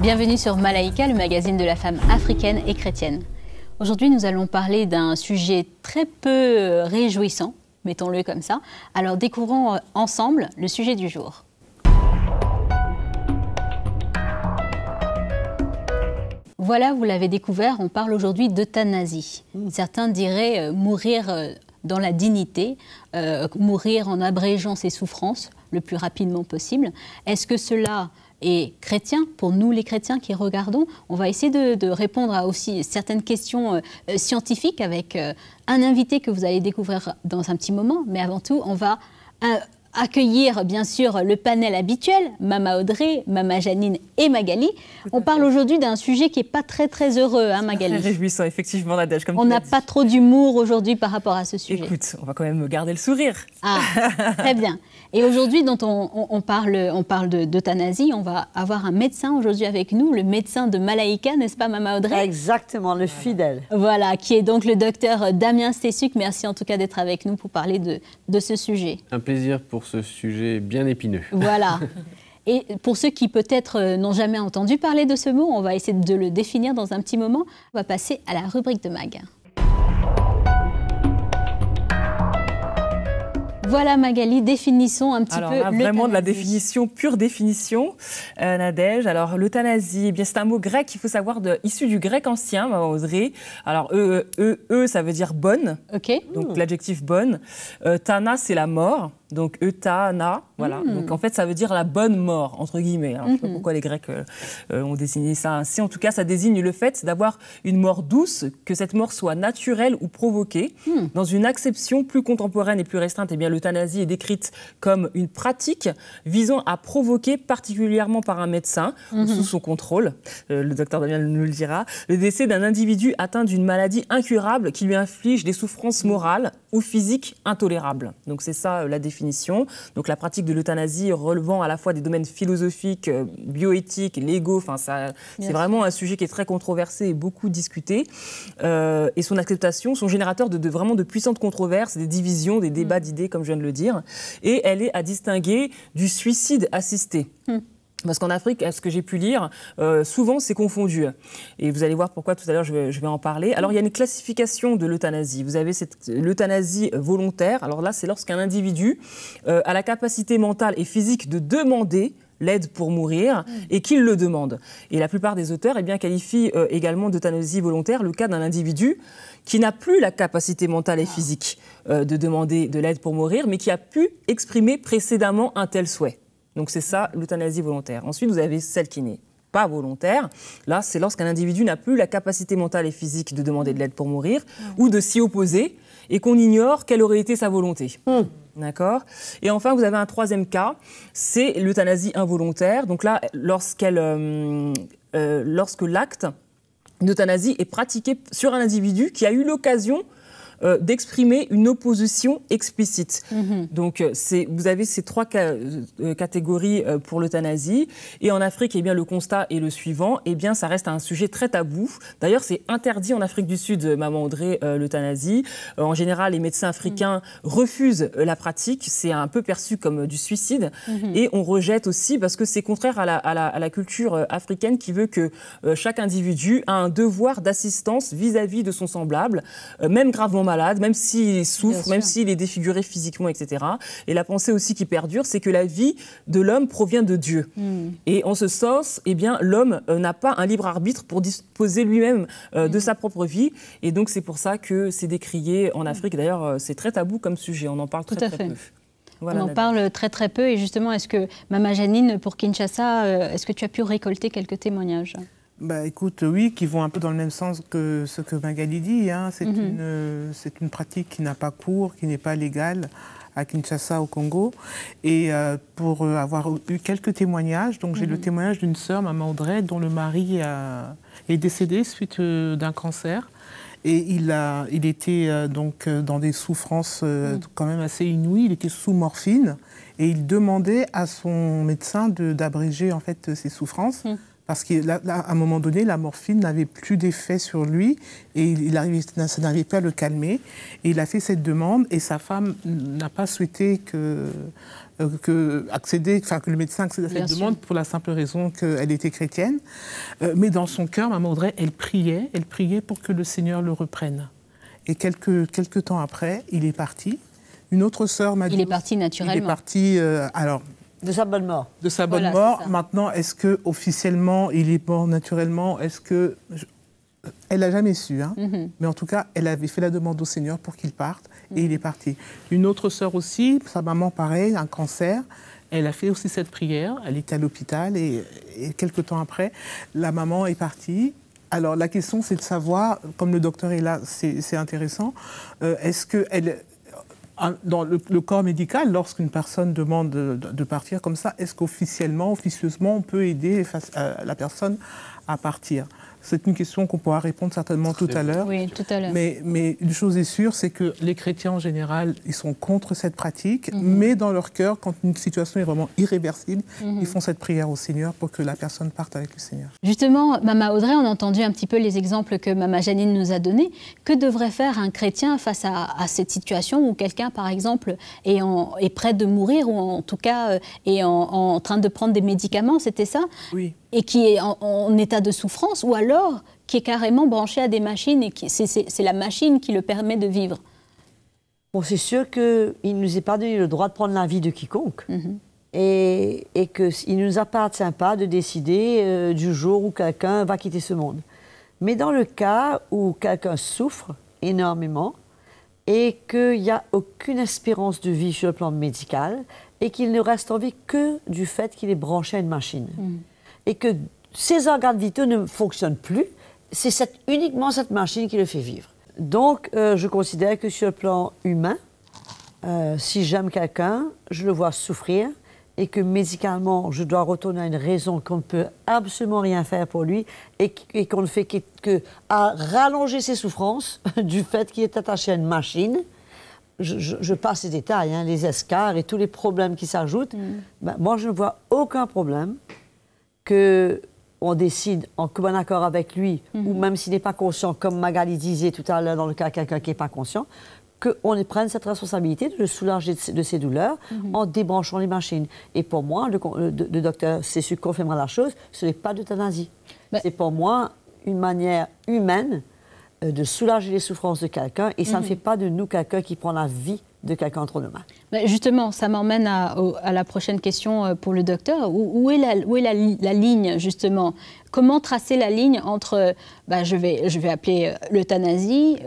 Bienvenue sur Malaika, le magazine de la femme africaine et chrétienne. Aujourd'hui, nous allons parler d'un sujet très peu réjouissant, mettons-le comme ça. Alors découvrons ensemble le sujet du jour. Voilà, vous l'avez découvert, on parle aujourd'hui d'euthanasie. Certains diraient mourir dans la dignité, mourir en abrégeant ses souffrances le plus rapidement possible. Est-ce que cela est chrétien? Pour nous les chrétiens qui regardons, on va essayer de répondre à aussi certaines questions scientifiques avec un invité que vous allez découvrir dans un petit moment. Mais avant tout, on va accueillir bien sûr le panel habituel, Mama Audrey, Mama Janine et Magali. On parle aujourd'hui d'un sujet qui n'est pas très heureux, hein, Magali. Très réjouissant, effectivement, Nadège, comme on n'a pas trop d'humour aujourd'hui par rapport à ce sujet. Écoute, on va quand même garder le sourire. Ah, très bien. Et aujourd'hui, on parle d'euthanasie. On va avoir un médecin aujourd'hui avec nous, le médecin de Malaika, n'est-ce pas, Mama Audrey? Exactement, le fidèle. Voilà, qui est donc le docteur Damien Stessuc. Merci en tout cas d'être avec nous pour parler de ce sujet. Un plaisir pour ce sujet bien épineux. Voilà. Et pour ceux qui peut-être n'ont jamais entendu parler de ce mot, on va essayer de le définir dans un petit moment. On va passer à la rubrique de Mag. Voilà Magali, définissons un petit peu l'euthanasie. Vraiment de la définition, pure définition, Nadège. Alors l'euthanasie, eh bien c'est un mot grec, il faut savoir, issu du grec ancien, Maman Audrey. Alors ça veut dire bonne, donc l'adjectif bonne. Thana, c'est la mort. Donc euthana, voilà. Donc en fait, ça veut dire la bonne mort, entre guillemets. Alors, je ne sais pas pourquoi les Grecs ont désigné ça ainsi. En tout cas, ça désigne le fait d'avoir une mort douce, que cette mort soit naturelle ou provoquée. Dans une acception plus contemporaine et plus restreinte, eh bien l'euthanasie est décrite comme une pratique visant à provoquer, particulièrement par un médecin, sous son contrôle, le docteur Damien nous le dira, le décès d'un individu atteint d'une maladie incurable qui lui inflige des souffrances morales ou physiques intolérables. Donc c'est ça la définition. Donc la pratique de l'euthanasie relevant à la fois des domaines philosophiques, bioéthiques, légaux, enfin c'est vraiment un sujet qui est très controversé et beaucoup discuté. Et son acceptation sont générateurs vraiment de puissantes controverses, des divisions, des débats d'idées, comme je viens de le dire. Et elle est à distinguer du suicide assisté. Parce qu'en Afrique, à ce que j'ai pu lire, souvent c'est confondu. Et vous allez voir pourquoi tout à l'heure je vais en parler. Alors il y a une classification de l'euthanasie. Vous avez l'euthanasie volontaire. Alors là, c'est lorsqu'un individu a la capacité mentale et physique de demander l'aide pour mourir et qu'il le demande. Et la plupart des auteurs qualifient également d'euthanasie volontaire le cas d'un individu qui n'a plus la capacité mentale et physique de demander de l'aide pour mourir, mais qui a pu exprimer précédemment un tel souhait. Donc c'est ça, l'euthanasie volontaire. Ensuite, vous avez celle qui n'est pas volontaire. Là, c'est lorsqu'un individu n'a plus la capacité mentale et physique de demander de l'aide pour mourir ou de s'y opposer et qu'on ignore quelle aurait été sa volonté. D'accord. Et enfin, vous avez un troisième cas, c'est l'euthanasie involontaire. Donc là, lorsque l'acte d'euthanasie est pratiqué sur un individu qui a eu l'occasion d'exprimer une opposition explicite. Donc, vous avez ces trois catégories pour l'euthanasie. Et en Afrique, eh bien, le constat est le suivant. Eh bien, ça reste un sujet très tabou. D'ailleurs, c'est interdit en Afrique du Sud, Maman Audrey, l'euthanasie. En général, les médecins africains refusent la pratique. C'est un peu perçu comme du suicide. Et on rejette aussi parce que c'est contraire à la culture africaine qui veut que chaque individu a un devoir d'assistance vis-à-vis de son semblable, même gravement malade, même s'il souffre, même s'il est défiguré physiquement, etc. Et la pensée aussi qui perdure, c'est que la vie de l'homme provient de Dieu. Et en ce sens, eh bien, l'homme n'a pas un libre arbitre pour disposer lui-même de sa propre vie. Et donc, c'est pour ça que c'est décrié en Afrique. D'ailleurs, c'est très tabou comme sujet. On en parle très peu. Voilà, on en parle très peu. Et justement, est-ce que, Mama Janine, pour Kinshasa, est-ce que tu as pu récolter quelques témoignages ? Bah, écoute, oui, qui vont un peu dans le même sens que ce que Magali dit. Hein. C'est une pratique qui n'a pas cours, qui n'est pas légale à Kinshasa, au Congo. Et pour avoir eu quelques témoignages, donc j'ai le témoignage d'une sœur, Maman Audrey, dont le mari est décédé suite d'un cancer. Et il était donc dans des souffrances quand même assez inouïes. Il était sous morphine et il demandait à son médecin d'abréger en fait ses souffrances. Parce qu'à un moment donné, la morphine n'avait plus d'effet sur lui et ça n'arrivait pas à le calmer. Et il a fait cette demande et sa femme n'a pas souhaité que le médecin accède à cette demande pour la simple raison qu'elle était chrétienne. Mais dans son cœur, Maman Audrey, elle priait pour que le Seigneur le reprenne. Et quelques temps après, il est parti. Une autre sœur m'a dit... Il est parti naturellement. Il est parti... de sa bonne mort. De sa bonne mort. Maintenant, est-ce que officiellement il est mort naturellement? Est-ce que... Elle n'a jamais su, hein. Mais en tout cas, elle avait fait la demande au Seigneur pour qu'il parte et il est parti. Une autre sœur aussi, sa maman pareil, un cancer, elle a fait aussi cette prière, elle était à l'hôpital et quelques temps après, la maman est partie. Alors la question c'est de savoir, comme le docteur est là, c'est intéressant, est-ce que dans le corps médical, lorsqu'une personne demande de partir comme ça, est-ce qu'officieusement, officieusement, on peut aider la personne à partir? C'est une question qu'on pourra répondre certainement tout à l'heure. Oui, tout à l'heure. Mais une chose est sûre, c'est que les chrétiens en général, ils sont contre cette pratique, mais dans leur cœur, quand une situation est vraiment irréversible, ils font cette prière au Seigneur pour que la personne parte avec le Seigneur. Justement, Maman Audrey, on a entendu un petit peu les exemples que Maman Janine nous a donnés. Que devrait faire un chrétien face à cette situation où quelqu'un, par exemple, est prêt de mourir ou en tout cas est en train de prendre des médicaments, c'était ça? Oui. Et qui est en état de souffrance, ou alors qui est carrément branché à des machines et c'est la machine qui le permet de vivre. Bon, c'est sûr qu'il ne nous est pas donné le droit de prendre la vie de quiconque et qu'il ne nous appartient pas de décider du jour où quelqu'un va quitter ce monde. Mais dans le cas où quelqu'un souffre énormément et qu'il n'y a aucune espérance de vie sur le plan médical et qu'il ne reste en vie que du fait qu'il est branché à une machine. Et que ses organes vitaux ne fonctionnent plus, c'est uniquement cette machine qui le fait vivre. Donc, je considère que sur le plan humain, si j'aime quelqu'un, je le vois souffrir et que médicalement, je dois retourner à une raison qu'on ne peut absolument rien faire pour lui et qu'on ne fait qu'à rallonger ses souffrances du fait qu'il est attaché à une machine. Je passe les détails, hein, les escarres et tous les problèmes qui s'ajoutent. Ben, moi, je ne vois aucun problème qu'on décide en commun accord avec lui, ou même s'il n'est pas conscient, comme Magali disait tout à l'heure dans le cas de quelqu'un qui n'est pas conscient, qu'on prenne cette responsabilité de le soulager de ses douleurs en débranchant les machines. Et pour moi, le docteur Cessu confirmera la chose, ce n'est pas d'euthanasie. C'est pour moi une manière humaine de soulager les souffrances de quelqu'un, et ça ne fait pas de nous quelqu'un qui prend la vie de quelqu'un entre nos mains. Mais justement, ça m'emmène à la prochaine question pour le docteur. Où est la ligne, justement? Comment tracer la ligne entre, je vais appeler l'euthanasie,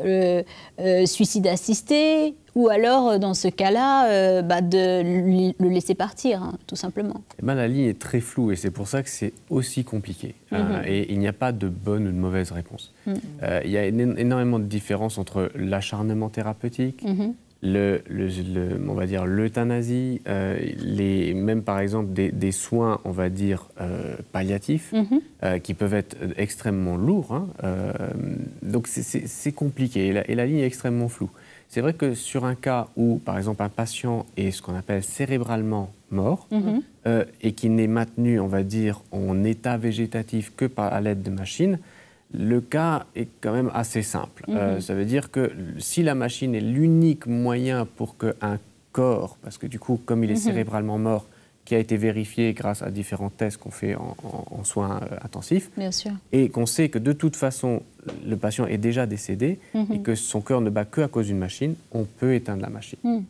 suicide assisté, ou alors, dans ce cas-là, de le laisser partir, hein, tout simplement? La ligne est très floue et c'est pour ça que c'est aussi compliqué. Et il n'y a pas de bonne ou de mauvaise réponse. Il y a énormément de différences entre l'acharnement thérapeutique, on va dire l'euthanasie, même par exemple des soins, on va dire, palliatifs, qui peuvent être extrêmement lourds. Hein, donc c'est compliqué et la ligne est extrêmement floue. C'est vrai que sur un cas où, par exemple, un patient est ce qu'on appelle cérébralement mort et qui n'est maintenu, on va dire, en état végétatif que à l'aide de machines, le cas est quand même assez simple. Ça veut dire que si la machine est l'unique moyen pour qu'un corps, parce que du coup, comme il est cérébralement mort, qui a été vérifié grâce à différents tests qu'on fait en soins intensifs, bien sûr, et qu'on sait que de toute façon, le patient est déjà décédé et que son cœur ne bat que à cause d'une machine, on peut éteindre la machine.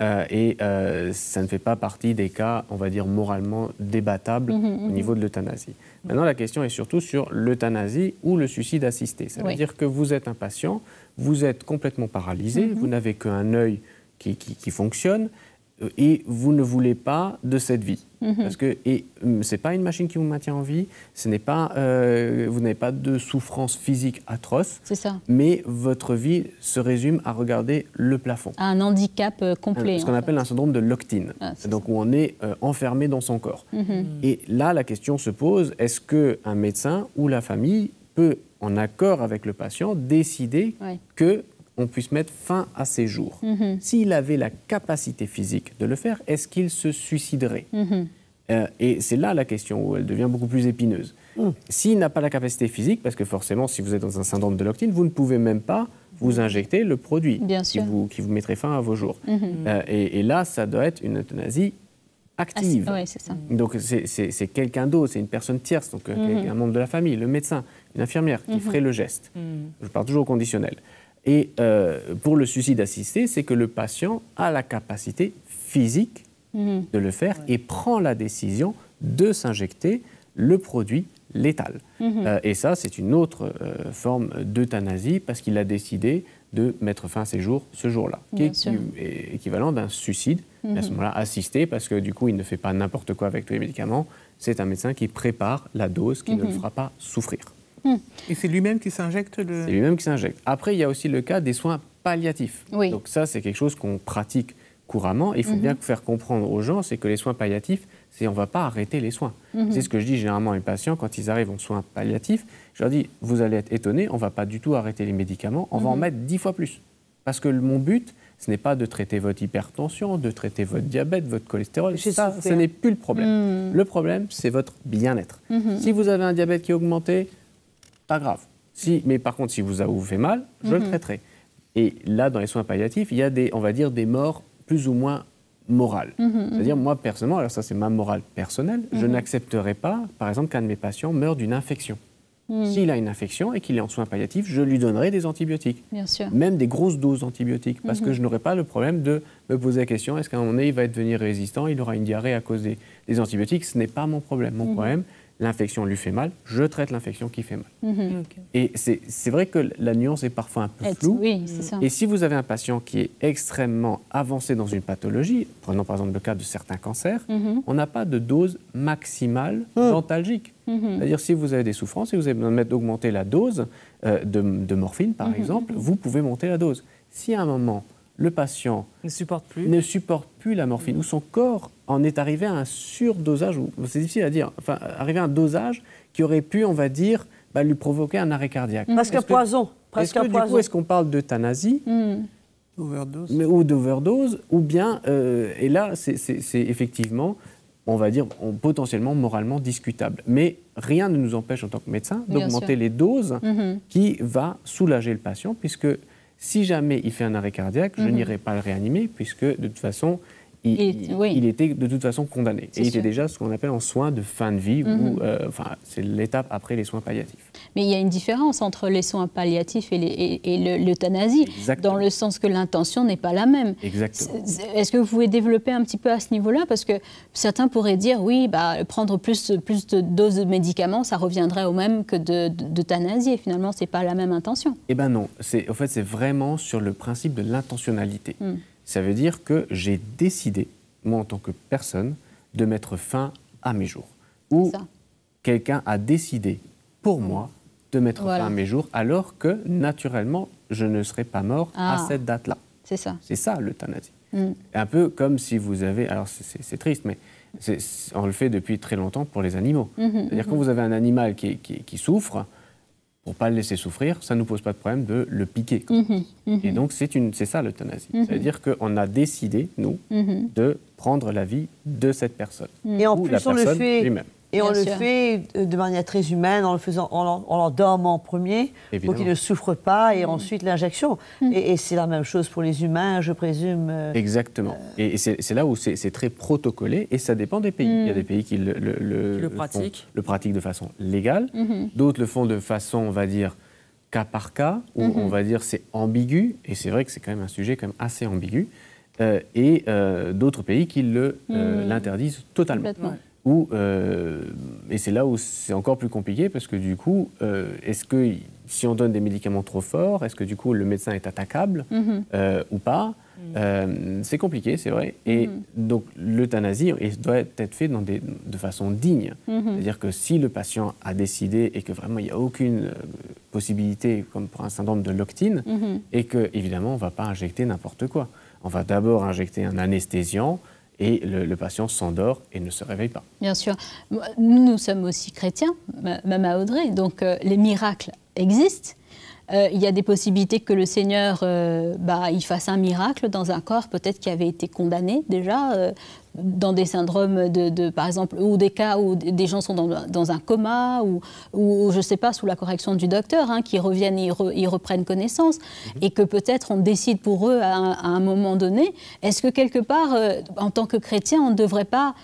Ça ne fait pas partie des cas, on va dire, moralement débattables au niveau de l'euthanasie. Maintenant, la question est surtout sur l'euthanasie ou le suicide assisté. Ça veut dire que vous êtes un patient, vous êtes complètement paralysé, vous n'avez qu'un œil qui fonctionne et vous ne voulez pas de cette vie. Parce que ce n'est pas une machine qui vous maintient en vie, vous n'avez pas de souffrance physique atroce, mais votre vie se résume à regarder le plafond. Un handicap complet. Ce qu'on appelle un syndrome de Locked-in, donc où on est enfermé dans son corps. Et là, la question se pose, est-ce qu'un médecin ou la famille peut, en accord avec le patient, décider qu'on puisse mettre fin à ses jours? S'il avait la capacité physique de le faire, est-ce qu'il se suiciderait? Et c'est là la question où elle devient beaucoup plus épineuse. S'il n'a pas la capacité physique, parce que forcément, si vous êtes dans un syndrome de Lockton, vous ne pouvez même pas vous injecter le produit qui vous mettrait fin à vos jours. Et là, ça doit être une euthanasie active. Oui, c'est ça. Donc c'est quelqu'un d'autre, c'est une personne tierce, donc un membre de la famille, le médecin, une infirmière qui ferait le geste. Je parle toujours au conditionnel. Et pour le suicide assisté, c'est que le patient a la capacité physique de le faire et prend la décision de s'injecter le produit létal. Et ça, c'est une autre forme d'euthanasie parce qu'il a décidé de mettre fin à ses jours ce jour-là, qui est équivalent d'un suicide, à ce moment-là assisté, parce que du coup, il ne fait pas n'importe quoi avec tous les médicaments. C'est un médecin qui prépare la dose qui ne le fera pas souffrir. Et c'est lui-même qui s'injecte C'est lui-même qui s'injecte. Après, il y a aussi le cas des soins palliatifs. Donc ça, c'est quelque chose qu'on pratique couramment. Il faut bien faire comprendre aux gens, c'est que les soins palliatifs, on ne va pas arrêter les soins. C'est ce que je dis généralement à mes patients quand ils arrivent en soins palliatifs. Je leur dis, vous allez être étonnés, on ne va pas du tout arrêter les médicaments, on va en mettre 10 fois plus. Parce que mon but, ce n'est pas de traiter votre hypertension, de traiter votre diabète, votre cholestérol. Ça, ce n'est plus le problème. Le problème, c'est votre bien-être. Si vous avez un diabète qui est augmenté, pas grave. Mais par contre, si vous fait mal, je le traiterai. Et là, dans les soins palliatifs, il y a on va dire, des morts plus ou moins morale. C'est-à-dire, moi, personnellement, alors ça, c'est ma morale personnelle, je n'accepterai pas, par exemple, qu'un de mes patients meure d'une infection. S'il a une infection et qu'il est en soins palliatifs, je lui donnerai des antibiotiques. Bien sûr. Même des grosses doses d'antibiotiques, parce que je n'aurai pas le problème de me poser la question, est-ce qu'à un moment donné, il va devenir résistant, il aura une diarrhée à cause des antibiotiques? Ce n'est pas mon problème. Mon problème, l'infection lui fait mal, je traite l'infection qui fait mal. Et c'est vrai que la nuance est parfois un peu floue. Oui, c'est ça. Et si vous avez un patient qui est extrêmement avancé dans une pathologie, prenons par exemple le cas de certains cancers, on n'a pas de dose maximale dentalgique. C'est-à-dire si vous avez des souffrances et vous avez besoin d'augmenter la dose de morphine, par exemple, vous pouvez monter la dose. Si à un moment, le patient ne supporte plus la morphine, ou son corps en est arrivé à un surdosage, c'est difficile à dire, enfin, arrivé à un dosage qui aurait pu, on va dire, lui provoquer un arrêt cardiaque. Presque un poison. Est-ce qu'on parle d'euthanasie ou d'overdose, ou bien, et là, c'est effectivement, on va dire, potentiellement moralement discutable. Mais rien ne nous empêche en tant que médecin d'augmenter les doses qui va soulager le patient, puisque si jamais il fait un arrêt cardiaque, je n'irai pas le réanimer, puisque de toute façon, il était de toute façon condamné. Et il était déjà ce qu'on appelle en soins de fin de vie, où c'est l'étape après les soins palliatifs. Mais il y a une différence entre les soins palliatifs et l'euthanasie, dans le sens que l'intention n'est pas la même. Exactement. Est-ce que vous pouvez développer un petit peu à ce niveau-là? Parce que certains pourraient dire, oui, prendre plus de doses de médicaments, ça reviendrait au même que d'euthanasie. Finalement, ce n'est pas la même intention. Eh bien non. En fait, c'est vraiment sur le principe de l'intentionnalité. Ça veut dire que j'ai décidé, moi en tant que personne, de mettre fin à mes jours. Ou quelqu'un a décidé pour moi de mettre fin à mes jours, alors que naturellement, je ne serais pas mort à cette date-là. C'est ça. C'est ça l'euthanasie. Un peu comme si vous avez... Alors c'est triste, mais on le fait depuis très longtemps pour les animaux. C'est-à-dire quand vous avez un animal qui souffre, pour ne pas le laisser souffrir, ça ne nous pose pas de problème de le piquer. Et donc, c'est ça l'euthanasie. C'est-à-dire qu'on a décidé, nous, de prendre la vie de cette personne. Et en plus, on le fait lui-même. Et on le fait de manière très humaine, en leur dormant en premier, pour qu'ils ne souffrent pas, et ensuite l'injection. Et c'est la même chose pour les humains, je présume. Exactement. Et c'est là où c'est très protocolé, et ça dépend des pays. Il y a des pays qui le pratiquent de façon légale, d'autres le font de façon, on va dire, cas par cas, où on va dire c'est ambigu, et c'est vrai que c'est quand même un sujet quand même assez ambigu, et d'autres pays qui l'interdisent totalement. Et c'est là où c'est encore plus compliqué, parce que du coup, est-ce que si on donne des médicaments trop forts, est-ce que du coup le médecin est attaquable ou pas? C'est compliqué, c'est vrai. Et donc l'euthanasie doit être faite de façon digne. C'est-à-dire que si le patient a décidé et que vraiment il n'y a aucune possibilité, comme pour un syndrome de Lockton, et que évidemment on ne va pas injecter n'importe quoi. On va d'abord injecter un anesthésiant, et le patient s'endort et ne se réveille pas. Bien sûr. Nous sommes aussi chrétiens, même à Audrey, donc les miracles existent. Il y a des possibilités que le Seigneur il fasse un miracle dans un corps peut-être qui avait été condamné déjà dans des syndromes par exemple, ou des cas où des gens sont dans un coma, ou je ne sais pas, sous la correction du docteur, hein, qui reviennent, ils reprennent connaissance, et que peut-être on décide pour eux à un moment donné. Est-ce que quelque part, en tant que chrétien, on ne devrait pas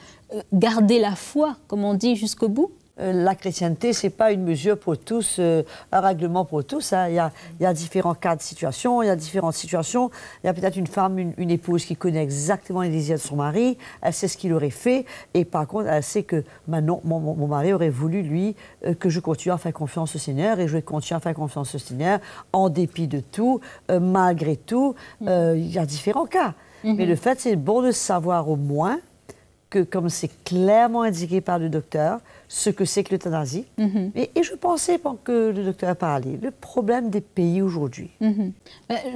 garder la foi, comme on dit, jusqu'au bout? La chrétienté, ce n'est pas une mesure pour tous, un règlement pour tous. Hein. Il y a différents cas de situation, il y a différentes situations. Il y a peut-être une femme, une épouse qui connaît exactement les désirs de son mari, elle sait ce qu'il aurait fait, et par contre, elle sait que maintenant, mon mari aurait voulu, lui, que je continue à faire confiance au Seigneur, et je vais continuer à faire confiance au Seigneur, en dépit de tout, malgré tout. Il y a différents cas. Mais le fait, c'est bon de savoir au moins que, comme c'est clairement indiqué par le docteur, ce que c'est que l'euthanasie. Et je pensais, pendant que le docteur a parlé, le problème des pays aujourd'hui.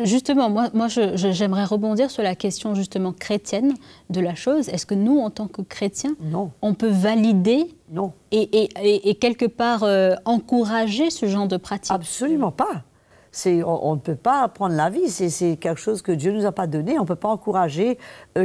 Justement, moi j'aimerais rebondir sur la question justement chrétienne de la chose. Est-ce que nous, en tant que chrétiens, on peut valider et quelque part encourager ce genre de pratique? Absolument pas. On ne peut pas prendre la vie, c'est quelque chose que Dieu ne nous a pas donné. On ne peut pas encourager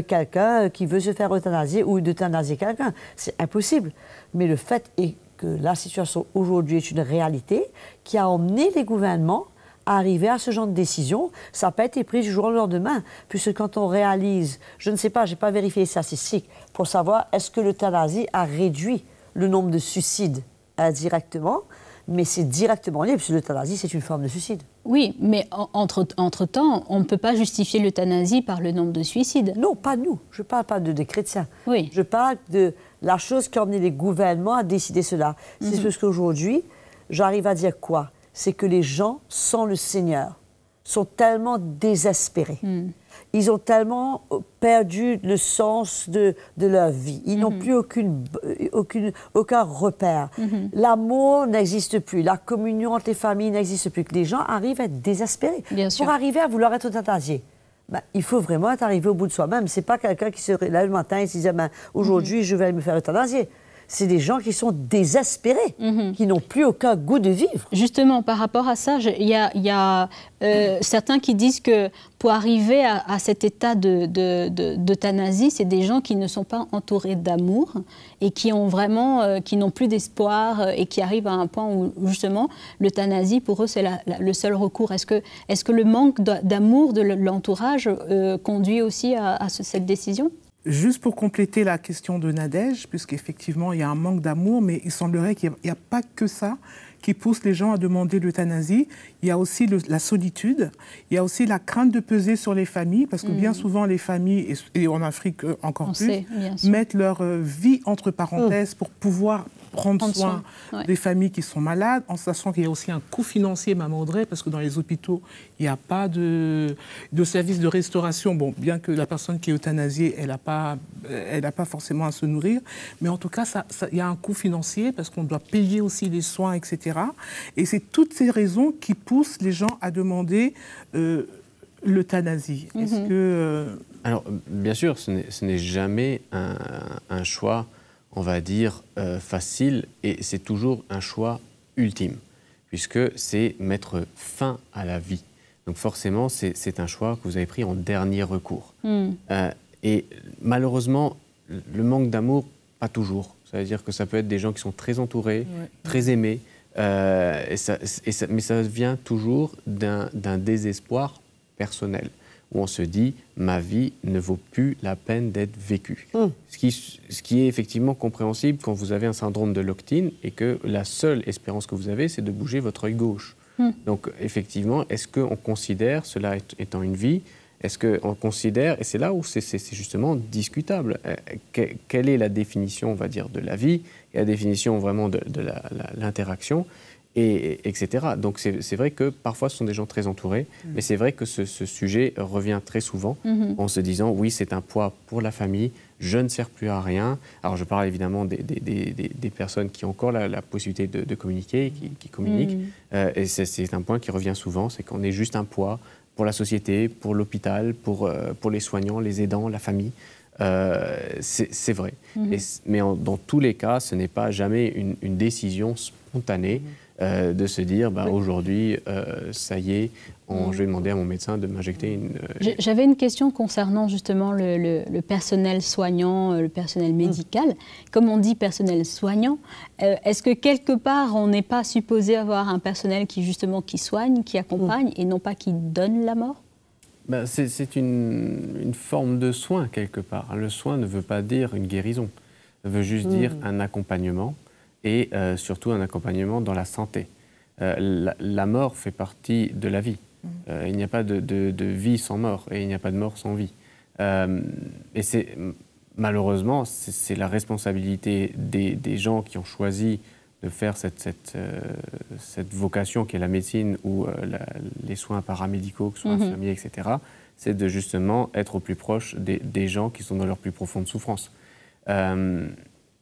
quelqu'un qui veut se faire euthanasier ou d'euthanasier quelqu'un. C'est impossible. Mais le fait est que la situation aujourd'hui est une réalité qui a emmené les gouvernements à arriver à ce genre de décision. Ça n'a pas été pris du jour au lendemain, puisque quand on réalise, je ne sais pas, je n'ai pas vérifié les statistiques pour savoir est-ce que l'euthanasie a réduit le nombre de suicides indirectement. Mais c'est directement lié, puisque l'euthanasie, c'est une forme de suicide. Oui, mais entre-temps, on ne peut pas justifier l'euthanasie par le nombre de suicides. Non, pas nous. Je ne parle pas des chrétiens. Oui. Je parle de la chose qui a emmené les gouvernements à décider cela. C'est parce qu'aujourd'hui, j'arrive à dire quoi? C'est que les gens, sans le Seigneur, sont tellement désespérés. Ils ont tellement perdu le sens de leur vie. Ils n'ont plus aucun repère. L'amour n'existe plus. La communion entre les familles n'existe plus. Les gens arrivent à être désespérés. Pour arriver à vouloir être euthanasié, il faut vraiment être arrivé au bout de soi-même. Ce n'est pas quelqu'un qui se lève le matin et se dit aujourd'hui, je vais me faire euthanasier. C'est des gens qui sont désespérés, qui n'ont plus aucun goût de vivre. Justement, par rapport à ça, il y a certains qui disent que pour arriver à cet état d'euthanasie, c'est des gens qui ne sont pas entourés d'amour et qui ont vraiment, qui n'ont plus d'espoir et qui arrivent à un point où justement l'euthanasie pour eux c'est le seul recours. Est-ce que le manque d'amour de l'entourage conduit aussi à cette décision? Juste pour compléter la question de Nadège, puisqu'effectivement il y a un manque d'amour, mais il semblerait qu'il n'y a pas que ça qui pousse les gens à demander l'euthanasie. Il y a aussi la solitude, il y a aussi la crainte de peser sur les familles, parce que bien souvent les familles, et en Afrique encore plus, mettent leur vie entre parenthèses pour pouvoir prendre soin des familles qui sont malades, en sachant qu'il y a aussi un coût financier, Maman Audrey, parce que dans les hôpitaux, il n'y a pas de service de restauration. Bon, bien que la personne qui est euthanasiée, elle n'a pas forcément à se nourrir, mais en tout cas, il y a un coût financier, parce qu'on doit payer aussi les soins, etc. Et c'est toutes ces raisons qui poussent les gens à demander l'euthanasie. Est-ce que... Alors, bien sûr, ce n'est jamais un choix, on va dire, facile, et c'est toujours un choix ultime, puisque c'est mettre fin à la vie. Donc forcément, c'est un choix que vous avez pris en dernier recours. Et malheureusement, le manque d'amour, pas toujours. Ça veut dire que ça peut être des gens qui sont très entourés, très aimés, mais ça vient toujours d'un désespoir personnel, où on se dit « ma vie ne vaut plus la peine d'être vécue ». Ce qui est effectivement compréhensible quand vous avez un syndrome de Lockton et que la seule espérance que vous avez, c'est de bouger votre œil gauche. Donc effectivement, est-ce qu'on considère cela étant une vie? Est-ce qu'on considère, et c'est là où c'est justement discutable, quelle est la définition, on va dire, de la vie, et la définition vraiment de l'interaction, etc. Donc c'est vrai que parfois ce sont des gens très entourés, mais c'est vrai que ce sujet revient très souvent en se disant oui, c'est un poids pour la famille, je ne sers plus à rien. Alors je parle évidemment des personnes qui ont encore la possibilité de communiquer, qui communiquent, et c'est un point qui revient souvent, c'est qu'on est juste un poids pour la société, pour l'hôpital, pour les soignants, les aidants, la famille. C'est vrai. Mais dans tous les cas, ce n'est pas jamais une décision spontanée. de se dire, aujourd'hui, ça y est, je vais demander à mon médecin de m'injecter une... J'avais une question concernant justement le personnel soignant, le personnel médical. Comme on dit personnel soignant, est-ce que quelque part, on n'est pas supposé avoir un personnel qui soigne, qui accompagne, et non pas qui donne la mort? C'est une forme de soin, quelque part. Le soin ne veut pas dire une guérison. Ça veut juste dire un accompagnement, et surtout un accompagnement dans la santé. La mort fait partie de la vie. Il n'y a pas de vie sans mort, et il n'y a pas de mort sans vie. Et malheureusement, c'est la responsabilité des gens qui ont choisi de faire cette vocation qui est la médecine ou les soins paramédicaux, que ce soit infirmiers, etc., c'est de justement être au plus proche des gens qui sont dans leur plus profonde souffrance.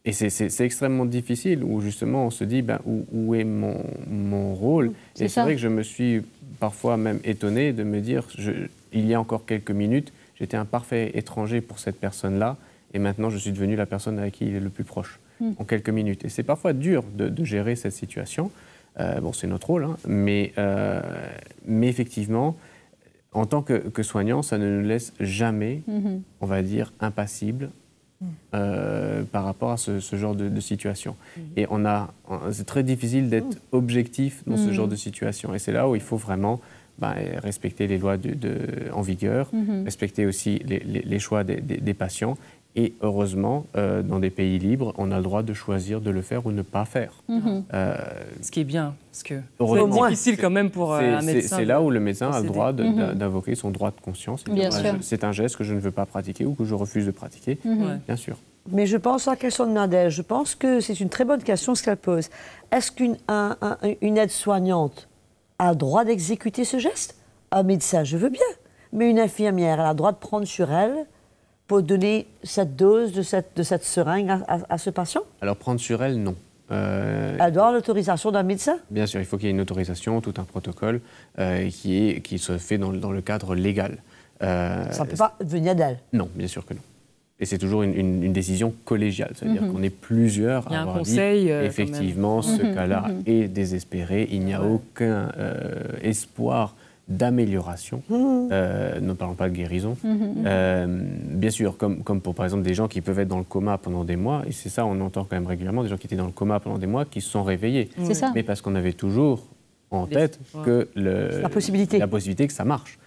Et c'est extrêmement difficile, où justement on se dit où est mon rôle. Et c'est vrai que je me suis parfois même étonné de me dire, il y a encore quelques minutes, j'étais un parfait étranger pour cette personne-là, et maintenant je suis devenu la personne avec qui il est le plus proche, en quelques minutes. Et c'est parfois dur de gérer cette situation. C'est notre rôle, hein, mais effectivement, en tant que soignant, ça ne nous laisse jamais, on va dire, impassibles, par rapport à ce genre de situation. Et c'est très difficile d'être objectif dans ce genre de situation. Et c'est là où il faut vraiment respecter les lois en vigueur, respecter aussi les choix des patients. Et heureusement, dans des pays libres, on a le droit de choisir de le faire ou ne pas faire. Ce qui est bien, parce que c'est difficile quand même pour un médecin. C'est là où le médecin a le droit d'invoquer son droit de conscience. C'est un geste que je ne veux pas pratiquer ou que je refuse de pratiquer, bien sûr. Mais je pense à la question de Nadège. Je pense que c'est une très bonne question ce qu'elle pose. Est-ce qu'une aide-soignante a le droit d'exécuter ce geste? Un médecin, je veux bien. Mais une infirmière, elle a le droit de prendre sur elle pour donner cette dose de cette seringue à ce patient? Alors, prendre sur elle, non. Elle doit avoir l'autorisation d'un médecin? Bien sûr, il faut qu'il y ait une autorisation, tout un protocole qui se fait dans le cadre légal. Ça ne peut pas venir d'elle? Non, bien sûr que non. Et c'est toujours une décision collégiale, c'est-à-dire qu'on est plusieurs à avoir dit, effectivement, ce cas-là est désespéré, il n'y a aucun espoir d'amélioration, ne parlons pas de guérison. Bien sûr, comme pour par exemple des gens qui peuvent être dans le coma pendant des mois, et c'est ça, on entend quand même régulièrement, des gens qui étaient dans le coma pendant des mois, qui se sont réveillés. Mais parce qu'on avait toujours en tête que la possibilité que ça marche.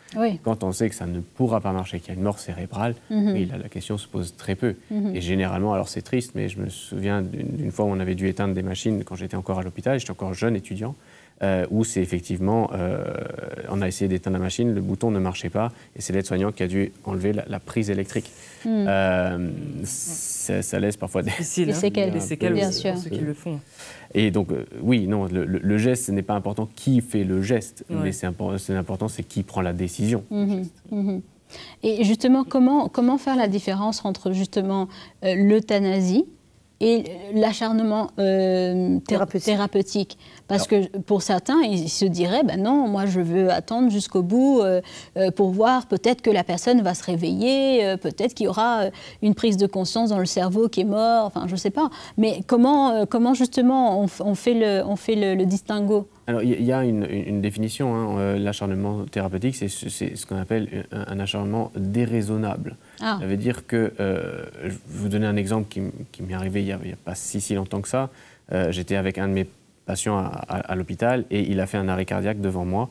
Quand on sait que ça ne pourra pas marcher, qu'il y a une mort cérébrale, oui, là, la question se pose très peu. Et généralement, alors c'est triste, mais je me souviens d'une fois où on avait dû éteindre des machines quand j'étais encore à l'hôpital, j'étais encore jeune étudiant, où c'est effectivement, on a essayé d'éteindre la machine, le bouton ne marchait pas, et c'est l'aide-soignant qui a dû enlever la prise électrique. Ça laisse parfois des séquelles, bien sûr. Ceux qui le font. Et donc, oui, non, le geste, ce n'est pas important qui fait le geste, mais c'est important, c'est qui prend la décision. Et justement, comment faire la différence entre justement l'euthanasie et l'acharnement thérapeutique? Parce que pour certains, ils se diraient, non, moi je veux attendre jusqu'au bout pour voir, peut-être que la personne va se réveiller, peut-être qu'il y aura une prise de conscience dans le cerveau qui est mort, enfin je ne sais pas. Mais comment justement on fait le distinguo? Alors, il y a une définition, l'acharnement thérapeutique, c'est ce qu'on appelle un acharnement déraisonnable. Ça veut dire que, je vais vous donner un exemple qui m'est arrivé il n'y a pas si longtemps que ça. J'étais avec un de mes patients à l'hôpital et il a fait un arrêt cardiaque devant moi.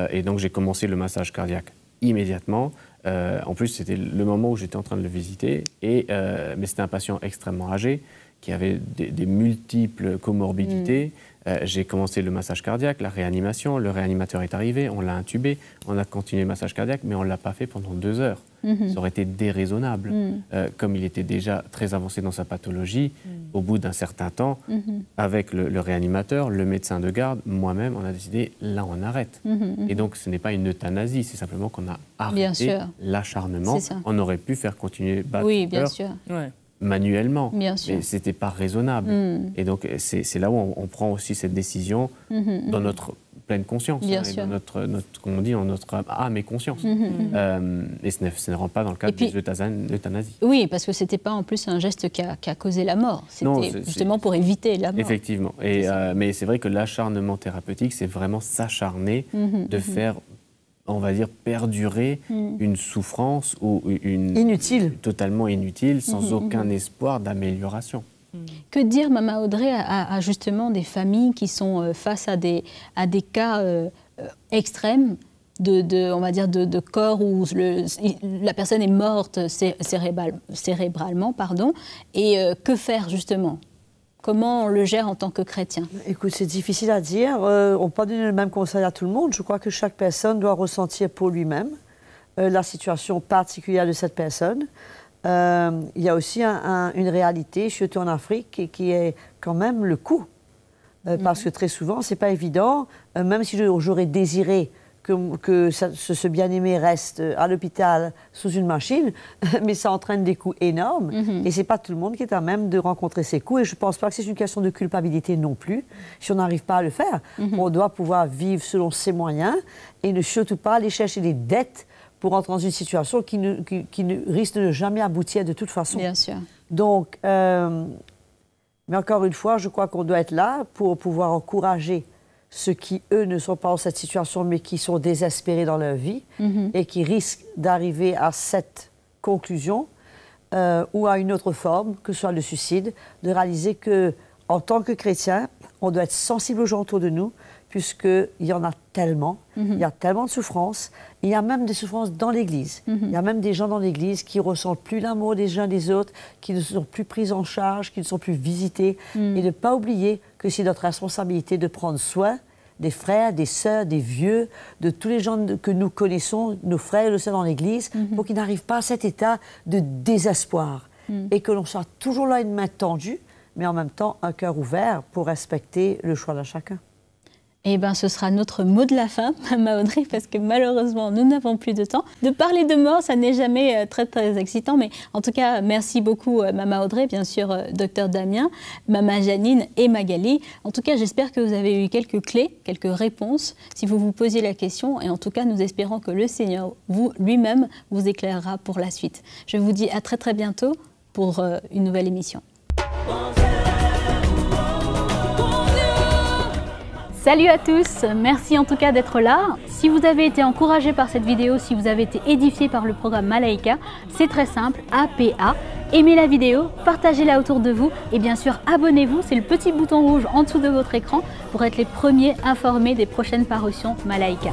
Et donc, j'ai commencé le massage cardiaque immédiatement. En plus, c'était le moment où j'étais en train de le visiter. Mais c'était un patient extrêmement âgé qui avait des multiples comorbidités. J'ai commencé le massage cardiaque, la réanimation, le réanimateur est arrivé, on l'a intubé, on a continué le massage cardiaque, mais on ne l'a pas fait pendant 2 heures. Ça aurait été déraisonnable. Comme il était déjà très avancé dans sa pathologie, au bout d'un certain temps, avec le réanimateur, le médecin de garde, moi-même, on a décidé, là on arrête. Et donc ce n'est pas une euthanasie, c'est simplement qu'on a arrêté l'acharnement. On aurait pu faire continuer battre son cœur manuellement, mais ce n'était pas raisonnable. Et donc c'est là où on prend aussi cette décision dans notre pleine conscience, dans notre, comme on dit, en notre âme et conscience. Et ce ne rentre pas dans le cadre de l'euthanasie. Oui, parce que ce n'était pas en plus un geste qui a causé la mort. C'était justement pour éviter la mort. Effectivement. Mais c'est vrai que l'acharnement thérapeutique, c'est vraiment s'acharner de faire, on va dire, perdurer une souffrance ou totalement inutile, sans aucun espoir d'amélioration. Que dire, Mama Audrey, à justement des familles qui sont face à des cas extrêmes on va dire de corps où la personne est morte cérébralement, pardon, et que faire justement? Comment on le gère en tant que chrétien? Écoute, c'est difficile à dire. On ne peut pas donner le même conseil à tout le monde. Je crois que chaque personne doit ressentir pour lui-même la situation particulière de cette personne. Il y a aussi une réalité, surtout en Afrique, qui est quand même le coût. Parce que très souvent, ce n'est pas évident, même si j'aurais désiré que ce bien-aimé reste à l'hôpital sous une machine, mais ça entraîne des coûts énormes. Et ce n'est pas tout le monde qui est à même de rencontrer ces coûts. Et je ne pense pas que c'est une question de culpabilité non plus. Si on n'arrive pas à le faire, on doit pouvoir vivre selon ses moyens et ne surtout pas aller chercher des dettes pour entrer dans une situation qui ne risque de ne jamais aboutir de toute façon. Bien sûr. Donc, mais encore une fois, je crois qu'on doit être là pour pouvoir encourager ceux qui, eux, ne sont pas dans cette situation, mais qui sont désespérés dans leur vie et qui risquent d'arriver à cette conclusion ou à une autre forme, que ce soit le suicide, de réaliser que, en tant que chrétien, on doit être sensible aux gens autour de nous, puisqu'il y en a tellement, il y a tellement de souffrances, il y a même des souffrances dans l'Église. Il y a même des gens dans l'Église qui ne ressentent plus l'amour des uns des autres, qui ne sont plus pris en charge, qui ne sont plus visités. Et de ne pas oublier que c'est notre responsabilité de prendre soin des frères, des sœurs, des vieux, de tous les gens que nous connaissons, nos frères et nos sœurs dans l'Église, pour qu'ils n'arrivent pas à cet état de désespoir. Et que l'on soit toujours là, une main tendue, mais en même temps un cœur ouvert pour respecter le choix de chacun. Eh bien, ce sera notre mot de la fin, Mama Audrey, parce que malheureusement, nous n'avons plus de temps. De parler de mort, ça n'est jamais très, très excitant, mais en tout cas, merci beaucoup, Mama Audrey, bien sûr, Docteur Damien, Mama Janine et Magali. En tout cas, j'espère que vous avez eu quelques clés, quelques réponses, si vous vous posiez la question. Et en tout cas, nous espérons que le Seigneur, lui-même, vous éclairera pour la suite. Je vous dis à très, très bientôt pour une nouvelle émission. Salut à tous, merci en tout cas d'être là. Si vous avez été encouragé par cette vidéo, si vous avez été édifié par le programme Malaika, c'est très simple, APA. Aimez la vidéo, partagez-la autour de vous et bien sûr abonnez-vous, c'est le petit bouton rouge en dessous de votre écran pour être les premiers informés des prochaines parutions Malaika.